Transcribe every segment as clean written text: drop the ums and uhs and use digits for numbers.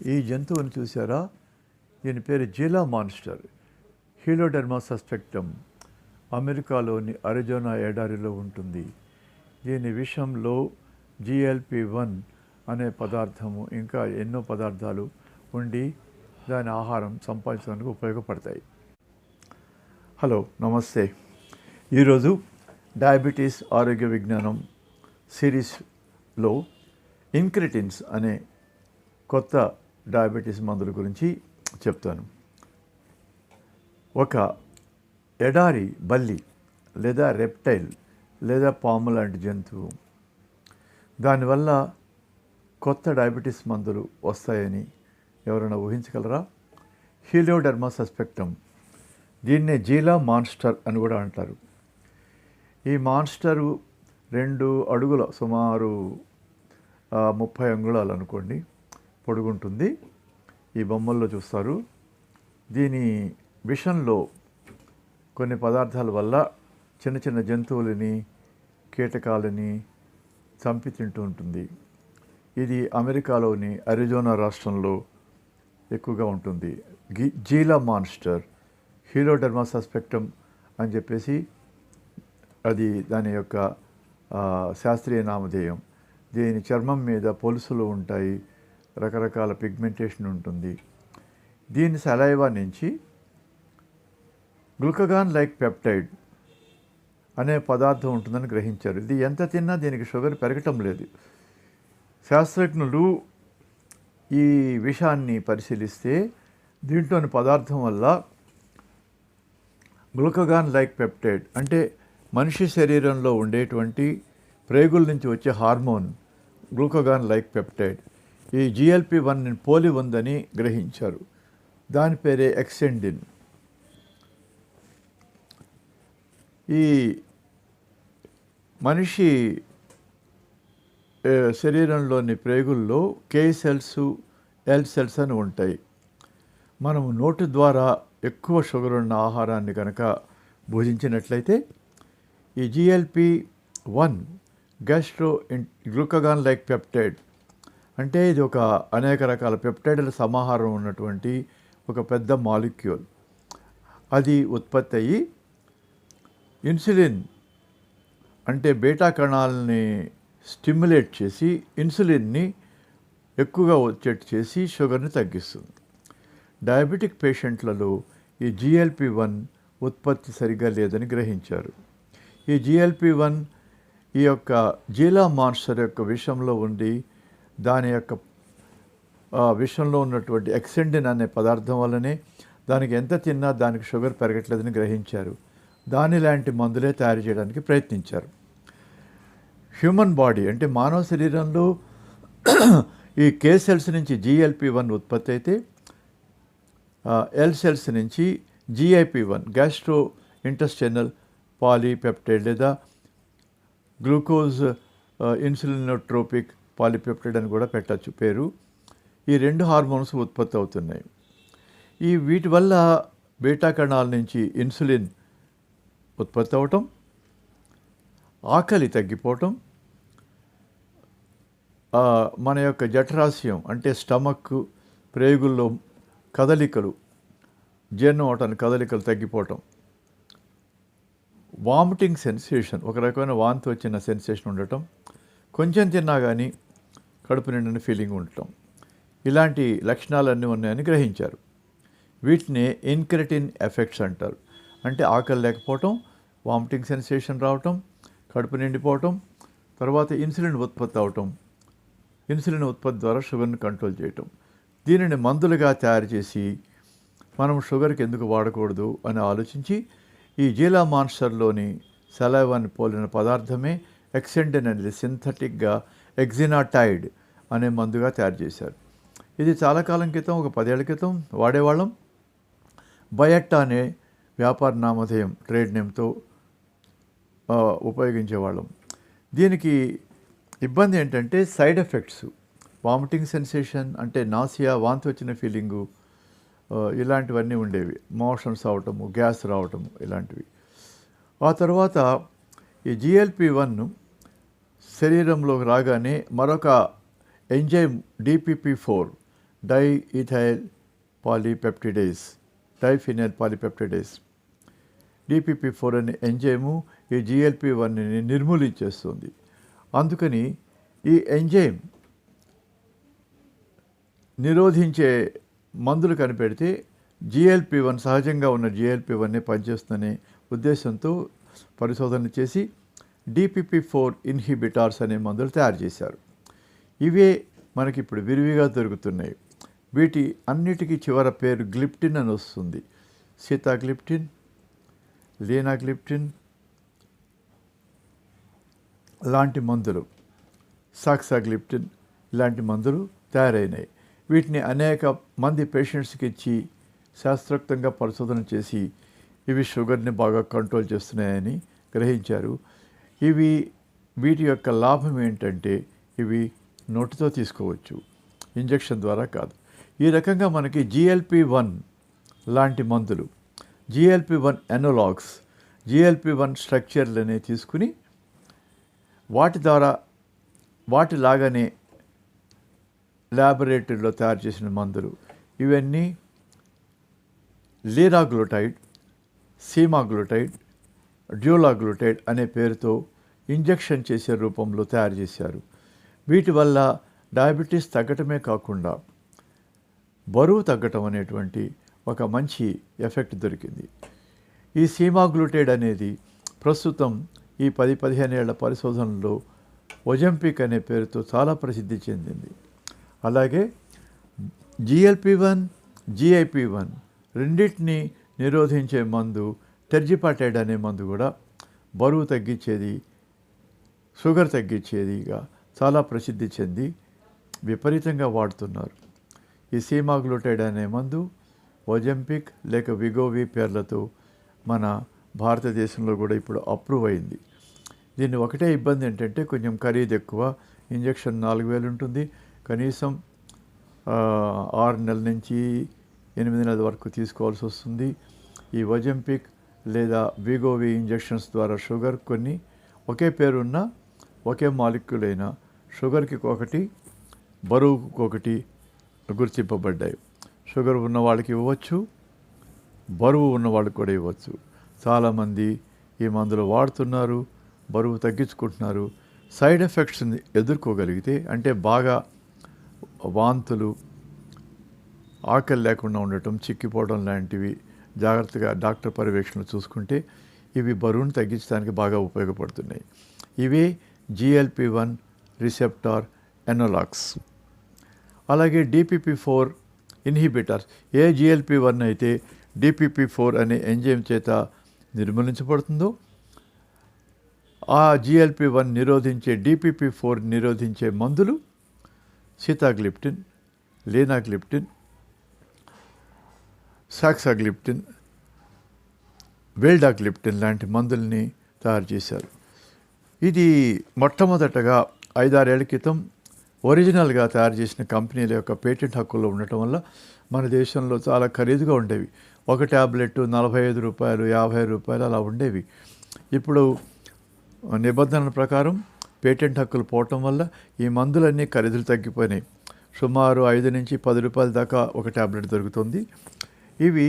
ఈ జంతువుని చూసారా? దీని పేరు జీలా మాన్స్టర్, హీలోడెర్మా సస్పెక్టమ్. అమెరికాలోని అరిజోనా ఎడారిలో ఉంటుంది. దీని విషంలో GLP-1 అనే పదార్థము ఇంకా ఎన్నో పదార్థాలు ఉండి దాని ఆహారం సంపాదించడానికి ఉపయోగపడతాయి. హలో, నమస్తే. ఈరోజు డయాబెటీస్ ఆరోగ్య విజ్ఞానం సిరీస్లో ఇన్క్రెటిన్స్ అనే కొత్త డయాబెటీస్ మందుల గురించి చెప్తాను. ఒక ఎడారి బల్లి లేదా రెప్టైల్ లేదా పాము లాంటి జంతువు, దానివల్ల కొత్త డయాబెటీస్ మందులు వస్తాయని ఎవరైనా ఊహించగలరా? హీలియోడెర్మా సస్పెక్టమ్, దీన్నే జీలా మాన్స్టర్ అని కూడా అంటారు. ఈ మాన్స్టరు 2 అడుగుల సుమారు 30 అంగుళాలు అనుకోండి పొడుగుంటుంది. ఈ బొమ్మల్లో చూస్తారు. దీని విషంలో కొన్ని పదార్థాల వల్ల చిన్న చిన్న జంతువులని, కీటకాలని చంపి తింటూ ఉంటుంది. ఇది అమెరికాలోని అరిజోనా రాష్ట్రంలో ఎక్కువగా ఉంటుంది. జీలా మాన్స్టర్, హీలియోడెర్మా సస్పెక్టమ్ అని చెప్పేసి అది దాని యొక్క శాస్త్రీయ నామధేయం. దీని చర్మం మీద పొలుసులు ఉంటాయి, రకరకాల పిగ్మెంటేషన్ ఉంటుంది. దీని సలైవా నుంచి గ్లూకగాన్ లైక్ పెప్టైడ్ అనే పదార్థం ఉంటుందని గ్రహించారు. ఇది ఎంత తిన్నా దీనికి షుగర్ పెరగటం లేదు. శాస్త్రజ్ఞులు ఈ విషాన్ని పరిశీలిస్తే దీంట్లోని పదార్థం వల్ల గ్లూకగాన్ లైక్ పెప్టైడ్ అంటే మనిషి శరీరంలో ఉండేటువంటి ప్రేగుల నుంచి వచ్చే హార్మోన్ గ్లూకగాన్ లైక్ పెప్టైడ్ ఈ GLP-1 పోలి ఉందని గ్రహించారు. దాని పేరే ఎక్సెండిన్. ఈ మనిషి శరీరంలోని ప్రేగుల్లో K సెల్స్, L సెల్స్ అని ఉంటాయి. మనము నోటి ద్వారా ఎక్కువ షుగర్ ఉన్న ఆహారాన్ని కనుక భుజించినట్లయితే ఈ GLP-1 గ్లూకగాన్ లైక్ పెప్టైడ్ అంటే ఇది ఒక అనేక రకాల పెప్టైడ్ల సమాహారం ఉన్నటువంటి ఒక పెద్ద మాలిక్యూల్. అది ఉత్పత్తి అయ్యి ఇన్సులిన్ అంటే బీటా కణాలని స్టిమ్యులేట్ చేసి ఇన్సులిన్ని ఎక్కువగా వచ్చేట్టు చేసి షుగర్ని తగ్గిస్తుంది. డయాబెటిక్ పేషెంట్లలో ఈ GLP-1 ఉత్పత్తి సరిగ్గా లేదని గ్రహించారు. ఈ GLP-1 ఈ యొక్క జీలా మాన్స్టర్ యొక్క విషంలో ఉండి దాని యొక్క విషంలో ఉన్నటువంటి ఎక్సెండిన్ అనే పదార్థం వల్లనే దానికి ఎంత తిన్నా దానికి షుగర్ పెరగట్లేదని గ్రహించారు. దాని లాంటి మందులే తయారు చేయడానికి ప్రయత్నించారు. హ్యూమన్ బాడీ అంటే మానవ శరీరంలో ఈ K సెల్స్ నుంచి GLP-1 ఉత్పత్తి అయితే L సెల్స్ నుంచి GIP-1 గ్యాస్ట్రో ఇంటెస్టైనల్ పాలీపెప్టైడ్ లేదా గ్లూకోజ్ ఇన్సులినోట్రోపిక్ పాలీపెప్టైడ్ అని కూడా పెట్టచ్చు పేరు. ఈ 2 హార్మోన్స్ ఉత్పత్తి అవుతున్నాయి. వీటి వల్ల బీటా కణాల నుంచి ఇన్సులిన్ ఉత్పత్తి అవటం, ఆకలి తగ్గిపోవటం, మన యొక్క జఠరాశయం అంటే స్టమక్, ప్రేగుల్లో కదలికలు, జీర్ణం అవటానికి కదలికలు తగ్గిపోవటం, వామిటింగ్ సెన్సేషన్, ఒక రకమైన వాంతి వచ్చిన సెన్సేషన్ ఉండటం, కొంచెం తిన్నా కానీ కడుపు నిండిన ఫీలింగ్ ఉండటం, ఇలాంటి లక్షణాలన్నీ ఉన్నాయని గ్రహించారు. వీటిని ఇన్క్రెటిన్ ఎఫెక్ట్స్ అంటారు. అంటే ఆకలి లేకపోవటం, వామిటింగ్ సెన్సేషన్ రావటం, కడుపు నిండిపోవటం, తర్వాత ఇన్సులిన్ ఉత్పత్తి అవటం, ఇన్సులిన్ ఉత్పత్తి ద్వారా షుగర్ని కంట్రోల్ చేయటం. దీనిని మందులుగా తయారు చేసి మనం షుగర్కి ఎందుకు వాడకూడదు అని ఆలోచించి ఈ జీలా మాన్స్టర్లోని సలైవాని పోలిన పదార్థమే ఎక్సెండిన్ అనేది సింథటిక్గా ఎగ్జినాటైడ్ అనే మందుగా తయారు చేశారు. ఇది చాలా కాలం క్రితం, ఒక 10 ఏళ్ల క్రితం వాడేవాళ్ళం. బయట్టా అనే వ్యాపార నామధేయం, ట్రేడ్ నేమ్తో ఉపయోగించేవాళ్ళం. దీనికి ఇబ్బంది ఏంటంటే సైడ్ ఎఫెక్ట్స్, వామిటింగ్ సెన్సేషన్ అంటే నాసియా, వాంతి వచ్చిన ఫీలింగు, ఇలాంటివన్నీ ఉండేవి. మోషన్స్ అవటము, గ్యాస్ రావటము, ఇలాంటివి. ఆ తర్వాత ఈ GLP-1 శరీరంలోకి రాగానే మరొక enzyme DPP-4 diethyl polypeptidase, diphenyl polypeptidase. DPP-4 అనే ఎంజైము ఈ GLP-1ని నిర్మూలించేస్తుంది. అందుకని ఈ ఎంజైమ్ నిరోధించే మందులు కనిపెడితే GLP-1 సహజంగా ఉన్న GLP-1ని పనిచేస్తుందనే ఉద్దేశంతో పరిశోధనలు చేసి DPP-4 ఇన్హిబిటార్స్ అనే మందులు తయారు చేశారు. ఇవే మనకి ఇప్పుడు విరివిగా దొరుకుతున్నాయి. వీటి అన్నిటికీ చివర పేరు గ్లిప్టిన్ అని వస్తుంది. సీతాగ్లిప్టిన్, లీనాగ్లిప్టిన్ లాంటి మందులు, సాక్సాగ్లిప్టిన్ ఇలాంటి మందులు తయారైనాయి. వీటిని అనేక మంది పేషెంట్స్కి ఇచ్చి శాస్త్రోక్తంగా పరిశోధన చేసి ఇవి షుగర్ని బాగా కంట్రోల్ చేస్తున్నాయని గ్రహించారు. వీటి యొక్క లాభం ఏంటంటే ఇవి నోటితో తీసుకోవచ్చు, ఇంజెక్షన్ ద్వారా కాదు. ఈ రకంగా మనకి GLP-1 లాంటి మందులు, GLP-1 ఎనలాగ్స్, GLP-1 స్ట్రక్చర్లని తీసుకుని వాటిలాగానే ల్యాబొరేటరీలో తయారు చేసిన మందులు ఇవన్నీ లీరాగ్లూటైడ్, సీమాగ్లూటైడ్, డ్యూలాగ్లూటైడ్ అనే పేరుతో ఇంజెక్షన్ చేసే రూపంలో తయారు చేశారు. వీటి వల్ల డయాబెటీస్ తగ్గటమే కాకుండా బరువు తగ్గటం అనేటువంటి ఒక మంచి ఎఫెక్ట్ దొరికింది. ఈ సీమాగ్లూటైడ్ అనేది ప్రస్తుతం ఈ 10-15 ఏళ్ల పరిశోధనలో ఒజంపిక్ అనే పేరుతో చాలా ప్రసిద్ధి చెందింది. అలాగే GLP-1, GIP-1 రెండింటిని నిరోధించే మందు టెర్జిపాటైడ్ అనే మందు కూడా బరువు తగ్గించేది, షుగర్ తగ్గించేదిగా చాలా ప్రసిద్ధి చెంది విపరీతంగా వాడుతున్నారు. ఈ సీమాగ్లూటైడ్ అనే మందు ఒజంపిక్ లేక విగోవి పేర్లతో మన భారతదేశంలో కూడా ఇప్పుడు అప్రూవ్ అయింది. దీన్ని ఒకటే ఇబ్బంది ఏంటంటే కొంచెం ఖరీదు ఎక్కువ. ఇంజెక్షన్ 4,000 ఉంటుంది. కనీసం 6 నెలల నుంచి 8 నెలల వరకు తీసుకోవాల్సి వస్తుంది. ఈ ఒజంపిక్ లేదా విగోవి ఇంజెక్షన్స్ ద్వారా షుగర్ కొన్ని ఒకే పేరున్న ఒకే మాలిక్యూల్ అయిన షుగర్కి ఒకటి, బరువుకు ఒకటి గుర్తింపబడ్డాయి. షుగర్ ఉన్న వాళ్ళకి ఇవ్వచ్చు, బరువు ఉన్న వాళ్ళకి కూడా ఇవ్వచ్చు. చాలామంది ఈ మందులు వాడుతున్నారు, బరువు తగ్గించుకుంటున్నారు. సైడ్ ఎఫెక్ట్స్ని ఎదుర్కోగలిగితే, అంటే బాగా వాంతులు, ఆకలి లేకుండా ఉండటం, చిక్కిపోవడం లాంటివి జాగ్రత్తగా డాక్టర్ పర్యవేక్షణలో చూసుకుంటే ఇవి బరువును తగ్గించడానికి బాగా ఉపయోగపడుతున్నాయి. ఇవే GLP-1 రిసెప్టార్ ఎనలాగ్స్. అలాగే DPP-4 ఇన్హిబిటర్స్. ఏ GLP-1 అయితే DPP-4 అనే ఎంజైమ్ చేత నిర్మూలించబడుతుందో ఆ GLP-1 నిరోధించే DPP-4 నిరోధించే మందులు సీతాగ్లిప్టిన్, లీనాగ్లిప్టిన్, సాక్సాగ్లిప్టిన్, వెల్డాగ్లిప్టిన్ లాంటి మందుల్ని తయారు చేశారు. ఇది మొట్టమొదటగా 5-6 ఏళ్ల క్రితం ఒరిజినల్గా తయారు చేసిన కంపెనీల యొక్క పేటెంట్ హక్కుల్లో ఉండటం వల్ల మన దేశంలో చాలా ఖరీదుగా ఉండేవి. ఒక ట్యాబ్లెట్ 45 రూపాయలు, 50 రూపాయలు అలా ఉండేవి. ఇప్పుడు నిబంధనల ప్రకారం పేటెంట్ హక్కులు పోవటం వల్ల ఈ మందులన్నీ ఖరీదులు తగ్గిపోయినాయి. సుమారు 5 నుంచి 10 రూపాయల దాకా ఒక ట్యాబ్లెట్ దొరుకుతుంది. ఇవి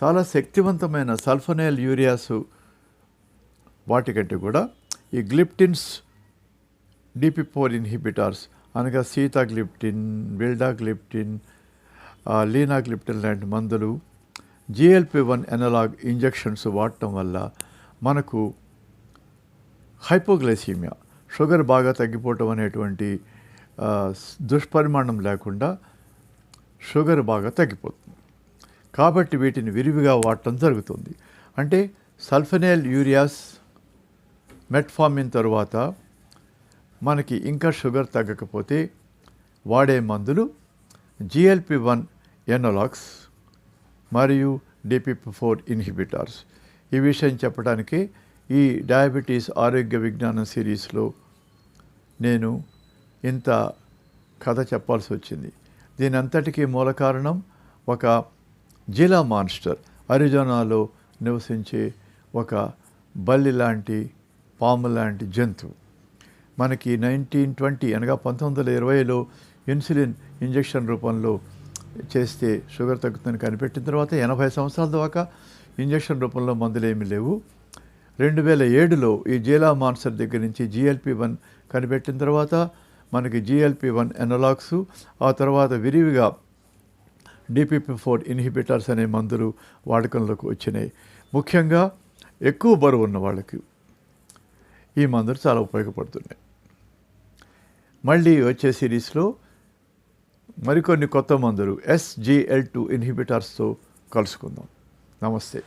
చాలా శక్తివంతమైన సల్ఫోనైల్ యూరియాస్ వాటికంటే కూడా ఈ గ్లిప్టిన్స్, DPP-4 ఇన్హిబిటార్స్ అనగా సీతాగ్లిప్టిన్, వెల్డాగ్లిప్టిన్, లీనాగ్లిప్టిన్ లాంటి మందులు GLP-1 ఎనలాగ్ ఇంజెక్షన్స్ వాడటం వల్ల మనకు హైపోగ్లైసీమియా, షుగర్ బాగా తగ్గిపోవటం అనేటువంటి దుష్పరిమాణం లేకుండా షుగర్ బాగా తగ్గిపోతుంది. కాబట్టి వీటిని విరివిగా వాడటం జరుగుతుంది. అంటే సల్ఫోనైల్ యూరియాస్, మెట్ఫార్మిన్ తరువాత మనకి ఇంకా షుగర్ తగ్గకపోతే వాడే మందులు GLP-1 ఎనలాగ్స్ మరియు DPP-4 ఇన్హిబిటార్స్. ఈ విషయం చెప్పడానికే ఈ డయాబెటీస్ ఆరోగ్య విజ్ఞానం సిరీస్లో నేను ఇంత కథ చెప్పాల్సి వచ్చింది. దీని అంతటికీ మూల కారణం ఒక జిలా మాన్స్టర్, అరిజోనాలో నివసించే ఒక బల్లి లాంటి, పాము లాంటి జంతువు. మనకి 1920 అనగా 1920లో ఇన్సులిన్ ఇంజెక్షన్ రూపంలో చేస్తే షుగర్ తగ్గుతుందని కనిపెట్టిన తర్వాత 80 సంవత్సరాల దాకా ఇంజెక్షన్ రూపంలో మందులు ఏమీ లేవు. 2007లో ఈ జీలా మాన్సర్ దగ్గర నుంచి GLP-1 కనిపెట్టిన తర్వాత మనకి GLP-1 ఎనలాగ్స్, ఆ తర్వాత విరివిగా DPP-4 ఇన్హిబిటర్స్ అనే మందులు వాడకంలోకి వచ్చినాయి. ముఖ్యంగా ఎక్కువ బరువు ఉన్న వాళ్ళకి ఈ మందులు చాలా ఉపయోగపడుతున్నాయి. మళ్ళీ వచ్చే సిరీస్లో మరికొన్ని కొత్త మందులు SGLT2 ఇన్హిబిటర్స్తో కలుసుకుందాం. నమస్తే.